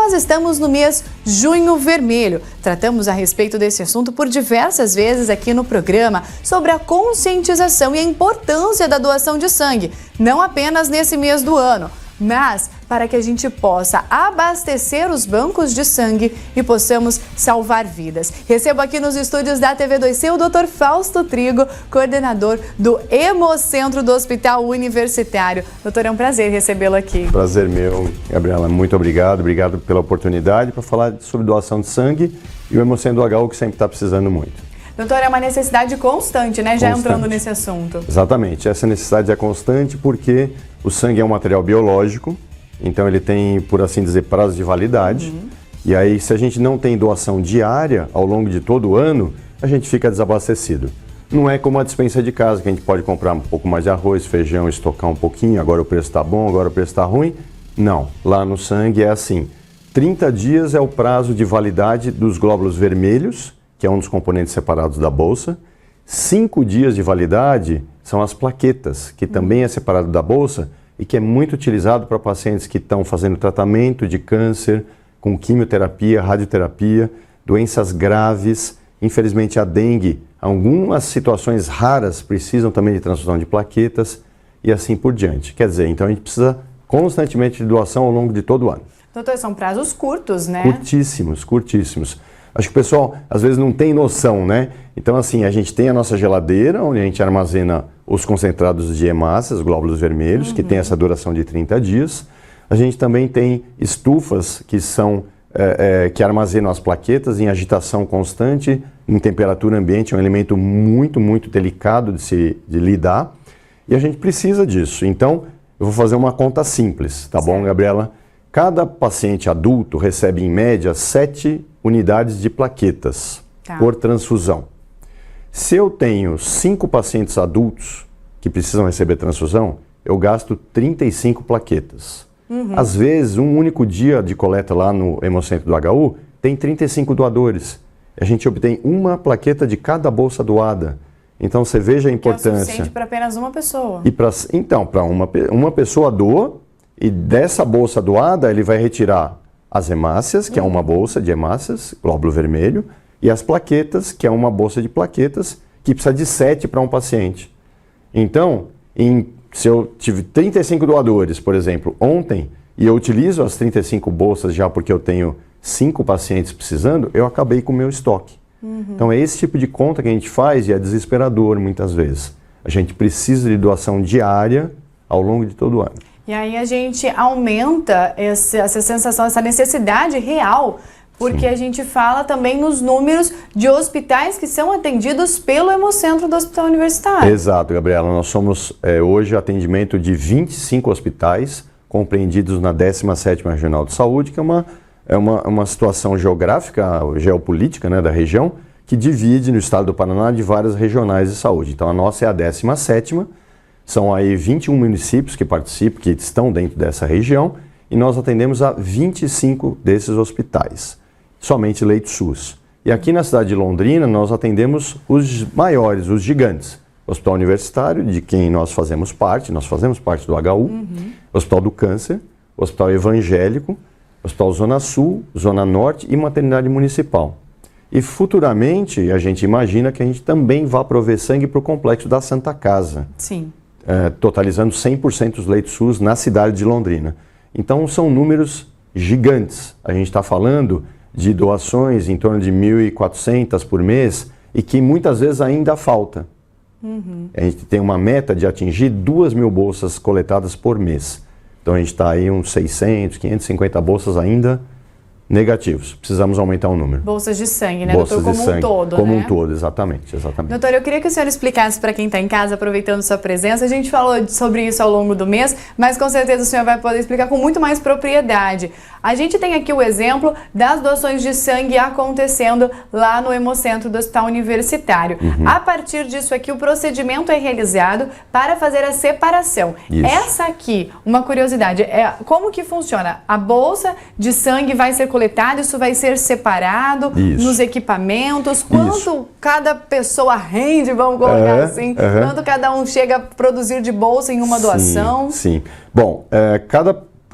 nós estamos no mês Junho Vermelho. Tratamos a respeito desse assunto por diversas vezes aqui no programa sobre a conscientização e a importância da doação de sangue, não apenas nesse mês do ano, mas para que a gente possa abastecer os bancos de sangue e possamos salvar vidas. Recebo aqui nos estúdios da TV2C o Dr. Fausto Trigo, coordenador do Hemocentro do Hospital Universitário. Doutor, é um prazer recebê-lo aqui. Prazer meu, Gabriela. Muito obrigado. Obrigado pela oportunidade para falar sobre doação de sangue e o Hemocentro do HU que sempre está precisando muito. Doutor, é uma necessidade constante, né? Já entrando nesse assunto. Exatamente. Essa necessidade é constante porque o sangue é um material biológico, então ele tem, por assim dizer, prazo de validade. E aí, se a gente não tem doação diária ao longo de todo o ano, a gente fica desabastecido. Não é como a despensa de casa, que a gente pode comprar um pouco mais de arroz, feijão, estocar um pouquinho, agora o preço está bom, agora o preço está ruim. Não, lá no sangue é assim. 30 dias é o prazo de validade dos glóbulos vermelhos, que é um dos componentes separados da bolsa. 5 dias de validade são as plaquetas, que também é separado da bolsa e que é muito utilizado para pacientes que estão fazendo tratamento de câncer, com quimioterapia, radioterapia, doenças graves, infelizmente a dengue. Algumas situações raras precisam também de transfusão de plaquetas e assim por diante. Quer dizer, então a gente precisa constantemente de doação ao longo de todo o ano. Doutor, são prazos curtos, né? Curtíssimos, curtíssimos. Acho que o pessoal às vezes não tem noção, né? Então assim, a gente tem a nossa geladeira, onde a gente armazena os concentrados de hemácias, glóbulos vermelhos, que tem essa duração de 30 dias. A gente também tem estufas que são que armazenam as plaquetas em agitação constante, em temperatura ambiente, é um elemento muito, muito delicado de lidar. E a gente precisa disso. Então, eu vou fazer uma conta simples, tá bom, Gabriela? Cada paciente adulto recebe, em média, 7 unidades de plaquetas por transfusão. Se eu tenho 5 pacientes adultos que precisam receber transfusão, eu gasto 35 plaquetas. Às vezes, um único dia de coleta lá no Hemocentro do HU tem 35 doadores. A gente obtém uma plaqueta de cada bolsa doada. Então, você veja a importância. Que é o suficiente para apenas uma pessoa. Então, para uma pessoa doa, e dessa bolsa doada, ele vai retirar as hemácias, que é uma bolsa de hemácias, glóbulo vermelho, e as plaquetas, que é uma bolsa de plaquetas, que precisa de 7 para um paciente. Então, se eu tive 35 doadores, por exemplo, ontem, e eu utilizo as 35 bolsas já porque eu tenho 5 pacientes precisando, eu acabei com o meu estoque. Então, é esse tipo de conta que a gente faz e é desesperador muitas vezes. A gente precisa de doação diária ao longo de todo o ano. E aí a gente aumenta essa sensação, essa necessidade real, porque a gente fala também nos números de hospitais que são atendidos pelo Hemocentro do Hospital Universitário. Exato, Gabriela. Nós somos hoje atendimento de 25 hospitais compreendidos na 17ª Regional de Saúde, que é uma situação geográfica, geopolítica, né, da região, que divide no estado do Paraná de várias regionais de saúde. Então a nossa é a 17ª. São aí 21 municípios que participam, que estão dentro dessa região, e nós atendemos a 25 desses hospitais, somente leito SUS. E aqui na cidade de Londrina, nós atendemos os maiores, os gigantes. O Hospital Universitário, de quem nós fazemos parte do HU, Hospital do Câncer, Hospital Evangélico, Hospital Zona Sul, Zona Norte e Maternidade Municipal. E futuramente, a gente imagina que a gente também vá prover sangue para o complexo da Santa Casa. Sim. Totalizando 100% dos leitos SUS na cidade de Londrina. Então são números gigantes. A gente está falando de doações em torno de 1.400 por mês e que muitas vezes ainda falta. A gente tem uma meta de atingir 2.000 bolsas coletadas por mês. Então a gente está aí uns 600, 550 bolsas ainda negativos. Precisamos aumentar o número. Bolsas de sangue, né, bolsas doutor? Como um todo, como né? um todo, exatamente. Doutor, eu queria que o senhor explicasse para quem está em casa, aproveitando sua presença. A gente falou sobre isso ao longo do mês, mas com certeza o senhor vai poder explicar com muito mais propriedade. A gente tem aqui o exemplo das doações de sangue acontecendo lá no Hemocentro do Hospital Universitário. A partir disso aqui, o procedimento é realizado para fazer a separação. Isso. Essa aqui, uma curiosidade, como que funciona? A bolsa de sangue vai ser coletada, isso vai ser separado nos equipamentos? Quanto cada pessoa rende, vamos colocar assim? Quanto cada um chega a produzir de bolsa em uma doação? Sim. Bom,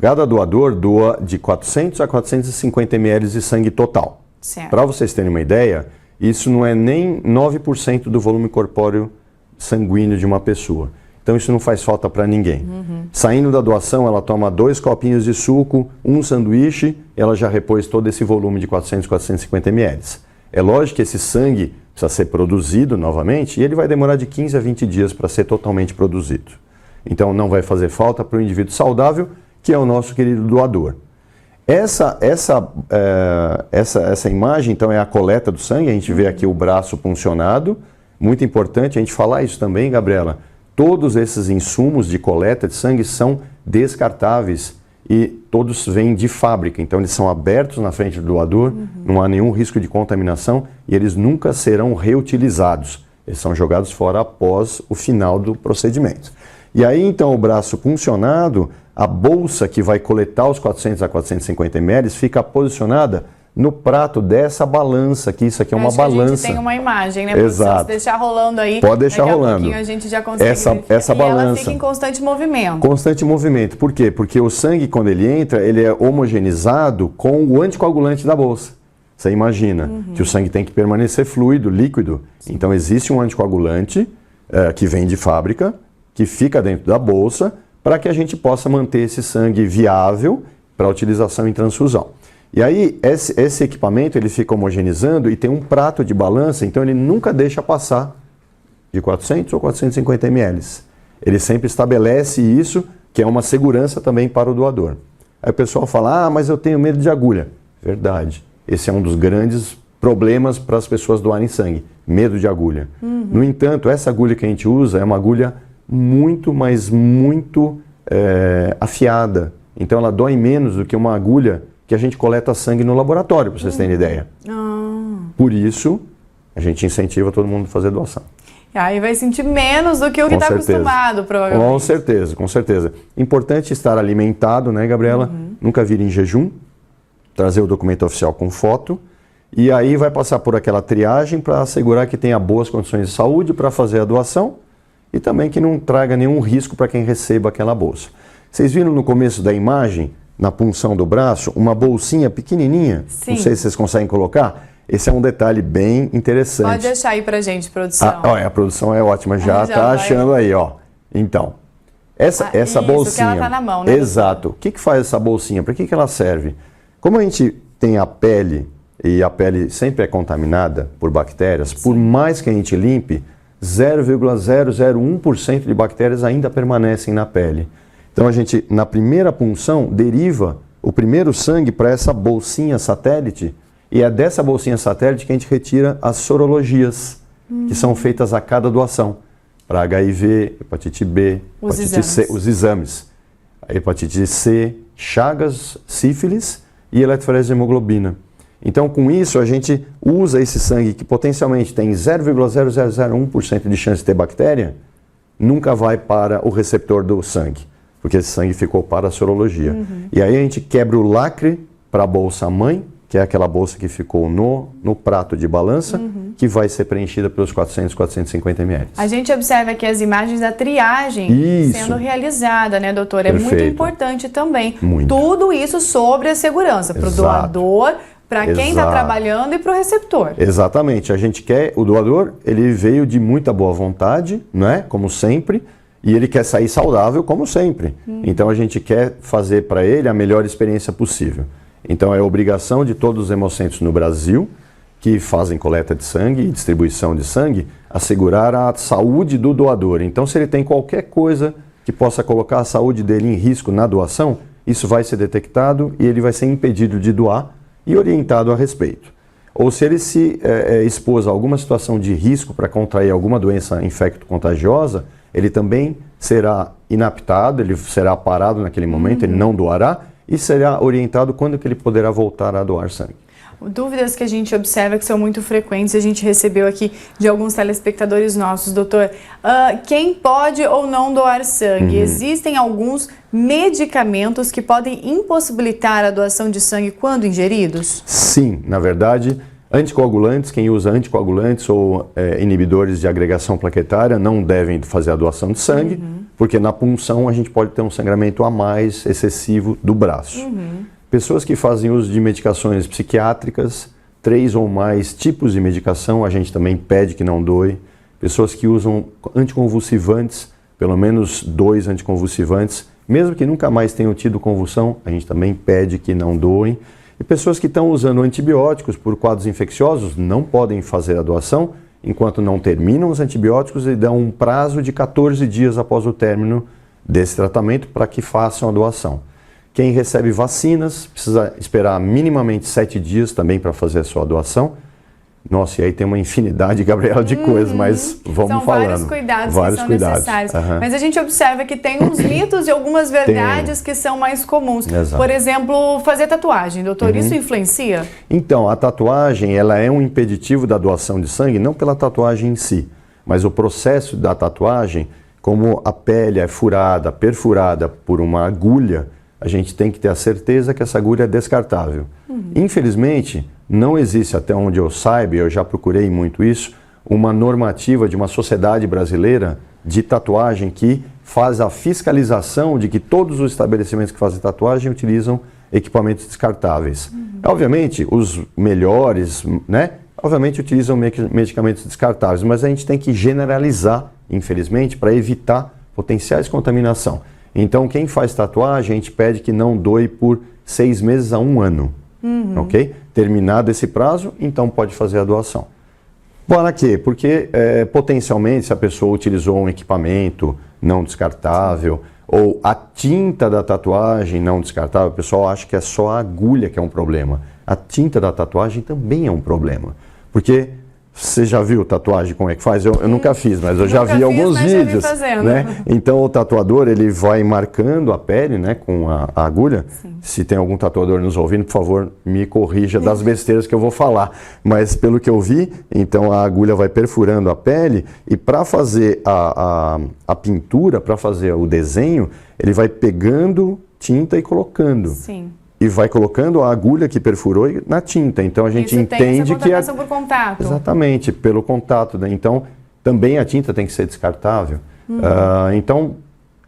Cada doador doa de 400 a 450 ml de sangue total. Para vocês terem uma ideia, isso não é nem 9% do volume corpóreo sanguíneo de uma pessoa. Então isso não faz falta para ninguém. Saindo da doação, ela toma 2 copinhos de suco, um sanduíche, ela já repôs todo esse volume de 400, 450 ml. É lógico que esse sangue precisa ser produzido novamente e ele vai demorar de 15 a 20 dias para ser totalmente produzido. Então não vai fazer falta para o indivíduo saudável, que é o nosso querido doador. Essa imagem, então, é a coleta do sangue. A gente vê aqui o braço puncionado. Muito importante a gente falar isso também, Gabriela. Todos esses insumos de coleta de sangue são descartáveis e todos vêm de fábrica. Então, eles são abertos na frente do doador, não há nenhum risco de contaminação e eles nunca serão reutilizados. Eles são jogados fora após o final do procedimento. E aí, então, o braço puncionado, a bolsa que vai coletar os 400 a 450 ml fica posicionada no prato dessa balança aqui. Isso aqui é uma balança. A gente tem uma imagem, né? Exato. Se deixar rolando aí, pode deixar rolando. Daqui a pouquinho a gente já consegue essa balança. Ela fica em constante movimento. Constante movimento. Por quê? Porque o sangue, quando ele entra, ele é homogeneizado com o anticoagulante da bolsa. Você imagina que o sangue tem que permanecer fluido, líquido. Sim. Então existe um anticoagulante que vem de fábrica, que fica dentro da bolsa, para que a gente possa manter esse sangue viável para utilização em transfusão. E aí, esse equipamento ele fica homogeneizando e tem um prato de balança, então ele nunca deixa passar de 400 ou 450 ml. Ele sempre estabelece isso, que é uma segurança também para o doador. Aí o pessoal fala, mas eu tenho medo de agulha. Verdade. Esse é um dos grandes problemas para as pessoas doarem sangue, medo de agulha. No entanto, essa agulha que a gente usa é uma agulha muito, mas muito afiada. Então ela dói menos do que uma agulha que a gente coleta sangue no laboratório, para vocês terem ideia. Por isso, a gente incentiva todo mundo a fazer doação. E aí vai sentir menos do que o que está acostumado, provavelmente. Com certeza, com certeza. Importante estar alimentado, né, Gabriela? Nunca vir em jejum, trazer o documento oficial com foto, e aí vai passar por aquela triagem para assegurar que tenha boas condições de saúde para fazer a doação e também que não traga nenhum risco para quem receba aquela bolsa. Vocês viram no começo da imagem, na punção do braço, uma bolsinha pequenininha? Sim. Não sei se vocês conseguem colocar. Esse é um detalhe bem interessante. Pode deixar aí pra gente, produção. A produção é ótima, já está achando aí, ó. Então, essa isso, bolsinha. Que ela tá na mão, né? Exato. O que faz essa bolsinha? Para que ela serve? Como a gente tem a pele, e a pele sempre é contaminada por bactérias, sim, por mais que a gente limpe, 0,001% de bactérias ainda permanecem na pele. Então a gente, na primeira punção, deriva o primeiro sangue para essa bolsinha satélite, e é dessa bolsinha satélite que a gente retira as sorologias, que são feitas a cada doação, para HIV, hepatite B, hepatite C, os exames. A hepatite C, Chagas, sífilis e eletroforese de hemoglobina. Então, com isso, a gente usa esse sangue que potencialmente tem 0,0001% de chance de ter bactéria, nunca vai para o receptor do sangue, porque esse sangue ficou para a sorologia. E aí a gente quebra o lacre para a bolsa mãe, que é aquela bolsa que ficou no prato de balança, que vai ser preenchida pelos 400, 450 ml. A gente observa aqui as imagens da triagem sendo realizada, né, doutor? É muito importante também. Tudo isso sobre a segurança, para o doador, para quem está trabalhando e para o receptor. Exatamente. A gente quer, o doador, ele veio de muita boa vontade, né, como sempre, e ele quer sair saudável, como sempre. Então a gente quer fazer para ele a melhor experiência possível. Então é obrigação de todos os hemocentros no Brasil que fazem coleta de sangue e distribuição de sangue assegurar a saúde do doador. Então se ele tem qualquer coisa que possa colocar a saúde dele em risco na doação, isso vai ser detectado e ele vai ser impedido de doar e orientado a respeito. Ou se ele se expôs a alguma situação de risco para contrair alguma doença infecto-contagiosa, ele também será inaptado, ele será parado naquele momento, ele não doará, e será orientado quando que ele poderá voltar a doar sangue. Dúvidas que a gente observa que são muito frequentes, a gente recebeu aqui de alguns telespectadores nossos, doutor. Quem pode ou não doar sangue? Existem alguns medicamentos que podem impossibilitar a doação de sangue quando ingeridos? Sim, na verdade, anticoagulantes, quem usa anticoagulantes ou inibidores de agregação plaquetária não devem fazer a doação de sangue, porque na punção a gente pode ter um sangramento a mais excessivo do braço. Pessoas que fazem uso de medicações psiquiátricas, 3 ou mais tipos de medicação, a gente também pede que não doe. Pessoas que usam anticonvulsivantes, pelo menos 2 anticonvulsivantes, mesmo que nunca mais tenham tido convulsão, a gente também pede que não doem. E pessoas que estão usando antibióticos por quadros infecciosos não podem fazer a doação enquanto não terminam os antibióticos e dão um prazo de 14 dias após o término desse tratamento para que façam a doação. Quem recebe vacinas precisa esperar minimamente 7 dias também para fazer a sua doação. Nossa, e aí tem uma infinidade, Gabriela, de coisas, mas vamos falando. São vários cuidados que são necessários. Mas a gente observa que tem uns mitos e algumas verdades que são mais comuns. Exato. Por exemplo, fazer tatuagem, doutor, isso influencia? Então, a tatuagem, ela é um impeditivo da doação de sangue, não pela tatuagem em si, mas o processo da tatuagem, como a pele é furada, perfurada por uma agulha, a gente tem que ter a certeza que essa agulha é descartável. Infelizmente, não existe, até onde eu saiba, eu já procurei muito isso, uma normativa de uma sociedade brasileira de tatuagem que faz a fiscalização de que todos os estabelecimentos que fazem tatuagem utilizam equipamentos descartáveis. Obviamente, os melhores, né? Obviamente utilizam medicamentos descartáveis, mas a gente tem que generalizar, infelizmente, para evitar potenciais contaminação. Então, quem faz tatuagem, a gente pede que não doe por 6 meses a 1 ano. Ok? Terminado esse prazo, então pode fazer a doação. Para quê? Porque potencialmente, se a pessoa utilizou um equipamento não descartável ou a tinta da tatuagem não descartável, o pessoal acha que é só a agulha que é um problema. A tinta da tatuagem também é um problema. Porque você já viu tatuagem como é que faz? Eu nunca fiz, mas eu já vi alguns vídeos. Né? Então o tatuador ele vai marcando a pele, né, com a agulha. Sim. Se tem algum tatuador nos ouvindo, por favor, me corrija das besteiras que eu vou falar. Mas pelo que eu vi, então a agulha vai perfurando a pele e para fazer a pintura, para fazer o desenho, ele vai pegando tinta e colocando. Sim. E vai colocando a agulha que perfurou na tinta. Então a gente entende que contaminação por contato. Exatamente, pelo contato. Né? Então também a tinta tem que ser descartável. Então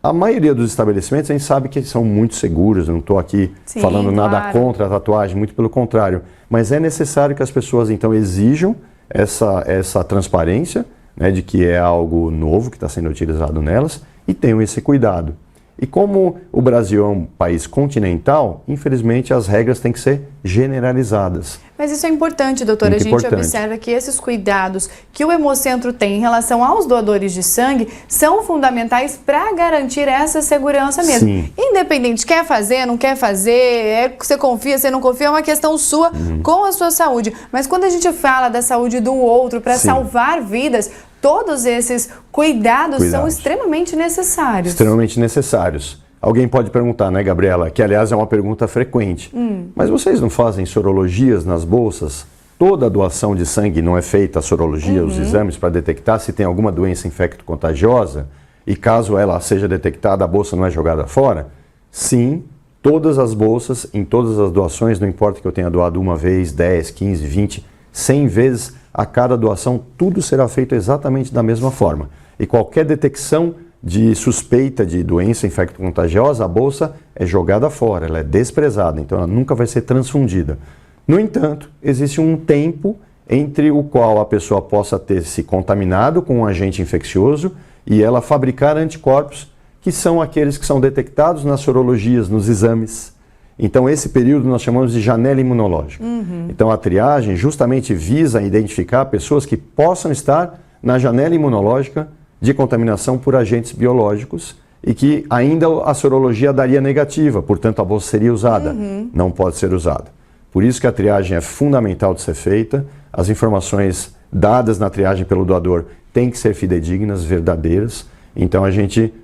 a maioria dos estabelecimentos a gente sabe que são muito seguros. Eu não estou aqui falando nada contra a tatuagem, muito pelo contrário. Mas é necessário que as pessoas então exijam essa transparência, né, de que é algo novo que está sendo utilizado nelas e tenham esse cuidado. E como o Brasil é um país continental, infelizmente as regras têm que ser generalizadas. Mas isso é importante, doutora. Muito a gente importante. Observa que esses cuidados que o Hemocentro tem em relação aos doadores de sangue são fundamentais para garantir essa segurança mesmo. Sim. Independente, quer fazer, não quer fazer, você confia, você não confia, é uma questão sua com a sua saúde. Mas quando a gente fala da saúde do outro para salvar vidas, todos esses cuidados são extremamente necessários. Extremamente necessários. Alguém pode perguntar, né, Gabriela, que aliás é uma pergunta frequente, mas vocês não fazem sorologias nas bolsas? Toda a doação de sangue não é feita a sorologia, os exames para detectar se tem alguma doença infecto-contagiosa? E caso ela seja detectada, a bolsa não é jogada fora? Sim, todas as bolsas, em todas as doações, não importa que eu tenha doado uma vez, 10, 15, 20, 100 vezes, a cada doação, tudo será feito exatamente da mesma forma. E qualquer detecção de suspeita de doença infecto-contagiosa, a bolsa é jogada fora, ela é desprezada, então ela nunca vai ser transfundida. No entanto, existe um tempo entre o qual a pessoa possa ter se contaminado com um agente infeccioso e ela fabricar anticorpos, que são aqueles que são detectados nas sorologias, nos exames. Então esse período nós chamamos de janela imunológica. Então a triagem justamente visa identificar pessoas que possam estar na janela imunológica de contaminação por agentes biológicos e que ainda a sorologia daria negativa, portanto a bolsa seria usada. Não pode ser usada. Por isso que a triagem é fundamental de ser feita, as informações dadas na triagem pelo doador têm que ser fidedignas, verdadeiras. Então a gente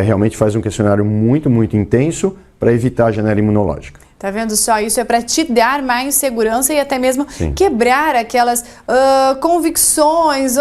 realmente faz um questionário muito, muito intenso para evitar a janela imunológica. Tá vendo só? Isso é para te dar mais segurança e até mesmo quebrar aquelas convicções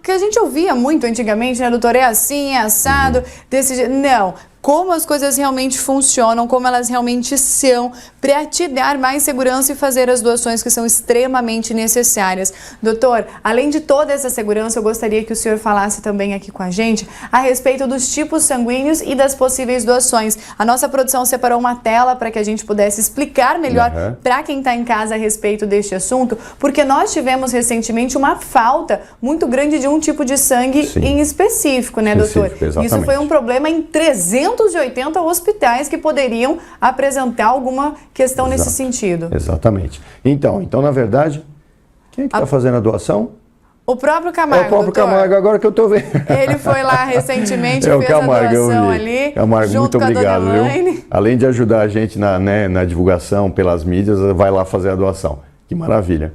que a gente ouvia muito antigamente, né, doutor? É assim, é assado, desse jeito. Não. como as coisas realmente funcionam, como elas realmente são, para te dar mais segurança e fazer as doações que são extremamente necessárias. Doutor, além de toda essa segurança, eu gostaria que o senhor falasse também aqui com a gente a respeito dos tipos sanguíneos e das possíveis doações. A nossa produção separou uma tela para que a gente pudesse explicar melhor para quem está em casa a respeito deste assunto, porque nós tivemos recentemente uma falta muito grande de um tipo de sangue em específico, né, doutor? Isso foi um problema em 380 hospitais que poderiam apresentar alguma questão nesse sentido. Exatamente. Então, na verdade, quem é que está fazendo a doação? O próprio Camargo, É o próprio doutor. Camargo, agora que eu estou vendo. Ele foi lá recentemente, o fez Camargo, a doação eu vi. ali, Camargo, junto muito com a obrigado, dona Elaine. viu? Além de ajudar a gente na divulgação pelas mídias, vai lá fazer a doação. Que maravilha.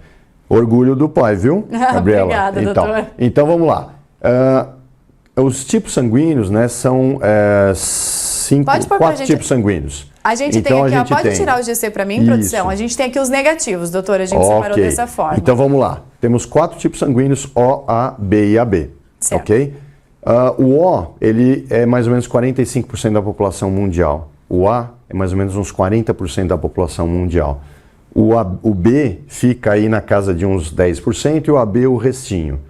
Orgulho do pai, viu, Gabriela? Obrigada, doutor. Então, vamos lá. Os tipos sanguíneos, né, são quatro tipos sanguíneos. A gente tem aqui, ó, pode tirar o GC para mim, produção? A gente tem aqui os negativos, doutor, a gente separou dessa forma. Então vamos lá. Temos 4 tipos sanguíneos, O, A, B e AB. Certo. Ok? O O, ele é mais ou menos 45% da população mundial. O A é mais ou menos uns 40% da população mundial. O B fica aí na casa de uns 10% e o AB o restinho.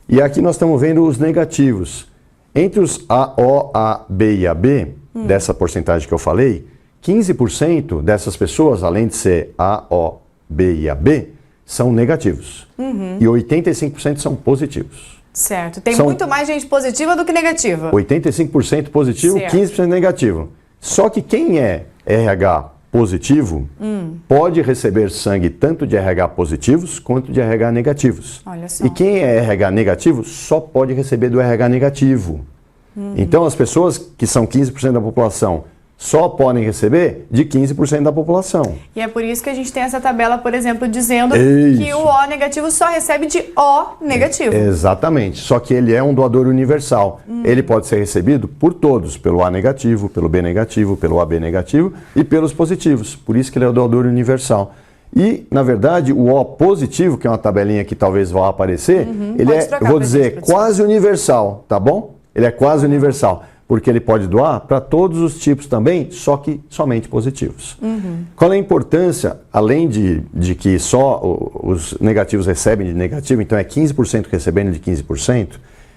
E aqui nós estamos vendo os negativos. Entre os A, O, A, B e AB, dessa porcentagem que eu falei, 15% dessas pessoas, além de ser A, O, B e AB, são negativos. E 85% são positivos. Certo. Tem muito mais gente positiva do que negativa. 85% positivo, 15% negativo. Só que quem é RH positivo pode receber sangue tanto de RH positivos quanto de RH negativos. Olha só. E quem é RH negativo só pode receber do RH negativo. Então as pessoas que são 15% da população só podem receber de 15% da população. E é por isso que a gente tem essa tabela, por exemplo, dizendo que o O negativo só recebe de O negativo. Exatamente, só que ele é um doador universal. Ele pode ser recebido por todos, pelo A negativo, pelo B negativo, pelo AB negativo e pelos positivos. Por isso que ele é o doador universal. E, na verdade, o O positivo, que é uma tabelinha que talvez vá aparecer, ele é, eu vou dizer, quase universal, tá bom? Ele é quase universal. Porque ele pode doar para todos os tipos também, só que somente positivos. Qual é a importância, além de que só os negativos recebem de negativo, então é 15% recebendo de 15%,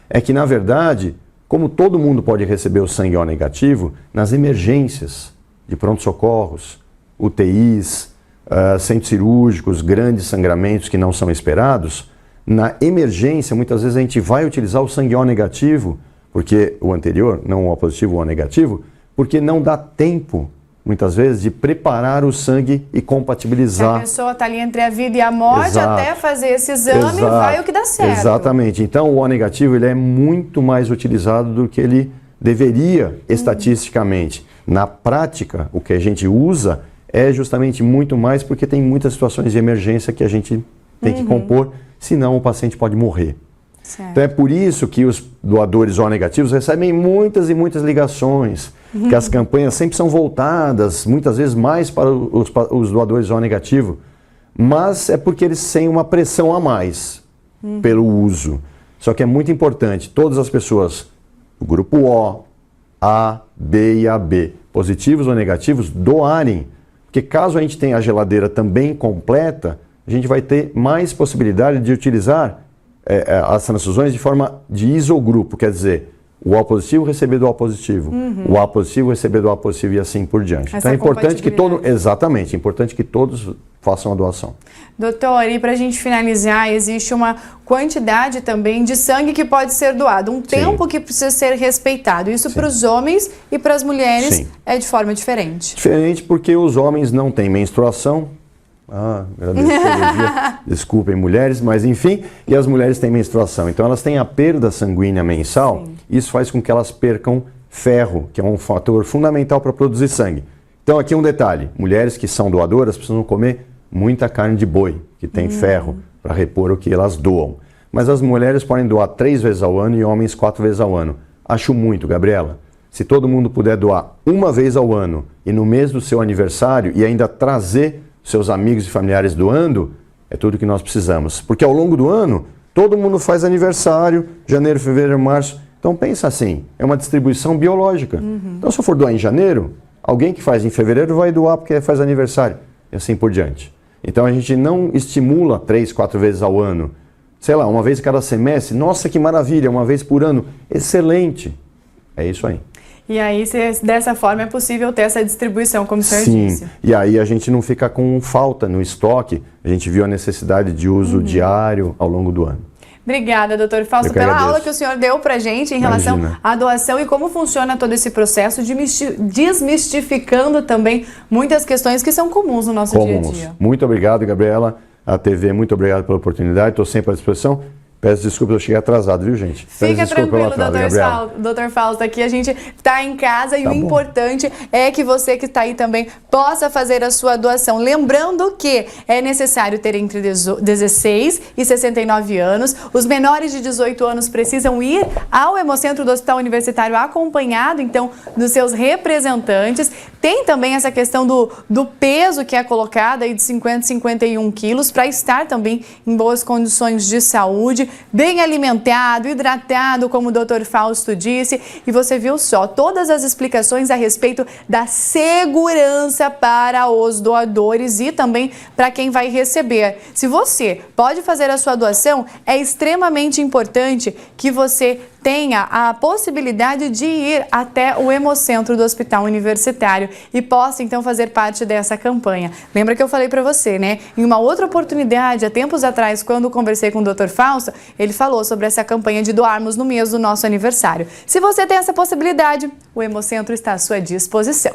é que, na verdade, como todo mundo pode receber o sangue O negativo, nas emergências de pronto-socorros, UTIs, centros cirúrgicos, grandes sangramentos que não são esperados, na emergência, muitas vezes a gente vai utilizar o sangue O negativo, porque o anterior, não o O positivo, o O negativo, porque não dá tempo, muitas vezes, de preparar o sangue e compatibilizar. Se a pessoa está ali entre a vida e a morte, até fazer esse exame, vai o que dá certo. Exatamente. Então, o O negativo ele é muito mais utilizado do que ele deveria, estatisticamente. Na prática, o que a gente usa é justamente muito mais porque tem muitas situações de emergência que a gente tem que compor, senão o paciente pode morrer. Certo. Então é por isso que os doadores O negativos recebem muitas e muitas ligações, que as campanhas sempre são voltadas, muitas vezes mais para os doadores O negativo, mas é porque eles têm uma pressão a mais pelo uso. Só que é muito importante, todas as pessoas do grupo O, A, B e AB, positivos ou negativos, doarem, porque caso a gente tenha a geladeira também completa, a gente vai ter mais possibilidade de utilizar as transfusões de forma de isogrupo, quer dizer, o O positivo receber do O positivo, o A positivo receber do A positivo e assim por diante. Então é importante que exatamente, é importante que todos façam a doação. Doutor, e para a gente finalizar, existe uma quantidade também de sangue que pode ser doado, um tempo que precisa ser respeitado. Isso para os homens e para as mulheres é de forma diferente. Diferente porque os homens não têm menstruação. Desculpem mulheres, mas enfim, e as mulheres têm menstruação, então elas têm a perda sanguínea mensal, isso faz com que elas percam ferro, que é um fator fundamental para produzir sangue. Então aqui um detalhe, mulheres que são doadoras precisam comer muita carne de boi, que tem ferro, para repor o que elas doam. Mas as mulheres podem doar 3 vezes ao ano e homens 4 vezes ao ano. Acho muito, Gabriela. Se todo mundo puder doar 1 vez ao ano e no mês do seu aniversário e ainda trazer seus amigos e familiares doando, é tudo que nós precisamos. Porque ao longo do ano, todo mundo faz aniversário, janeiro, fevereiro, março. Então pensa assim, é uma distribuição biológica. Então se eu for doar em janeiro, alguém que faz em fevereiro vai doar porque faz aniversário, e assim por diante. Então a gente não estimula 3, 4 vezes ao ano. Sei lá, uma vez cada semestre, nossa que maravilha, uma vez por ano, excelente. É isso aí. E aí, dessa forma, é possível ter essa distribuição, como o senhor disse. Sim, e aí a gente não fica com falta no estoque, a gente viu a necessidade de uso diário ao longo do ano. Obrigada, doutor Fausto, pela aula que o senhor deu pra gente em relação à doação e como funciona todo esse processo, desmistificando também muitas questões que são comuns no nosso dia a dia. Muito obrigado, Gabriela. A TV, muito obrigado pela oportunidade, estou sempre à disposição. Peço desculpas, eu cheguei atrasado, viu, gente? Fica tranquilo, doutor Fausto, aqui a gente está em casa e o importante é que você que está aí também possa fazer a sua doação. Lembrando que é necessário ter entre 16 e 69 anos. Os menores de 18 anos precisam ir ao Hemocentro do Hospital Universitário acompanhado, então, dos seus representantes. Tem também essa questão do peso que é colocado aí de 50 a 51 quilos para estar também em boas condições de saúde. Bem alimentado, hidratado, como o Dr. Fausto disse, e você viu só todas as explicações a respeito da segurança para os doadores e também para quem vai receber. Se você pode fazer a sua doação, é extremamente importante que você tenha a possibilidade de ir até o Hemocentro do Hospital Universitário e possa então fazer parte dessa campanha. Lembra que eu falei para você, né? Em uma outra oportunidade, há tempos atrás, quando conversei com o Dr. Fausto, ele falou sobre essa campanha de doarmos no mês do nosso aniversário. Se você tem essa possibilidade, o Hemocentro está à sua disposição.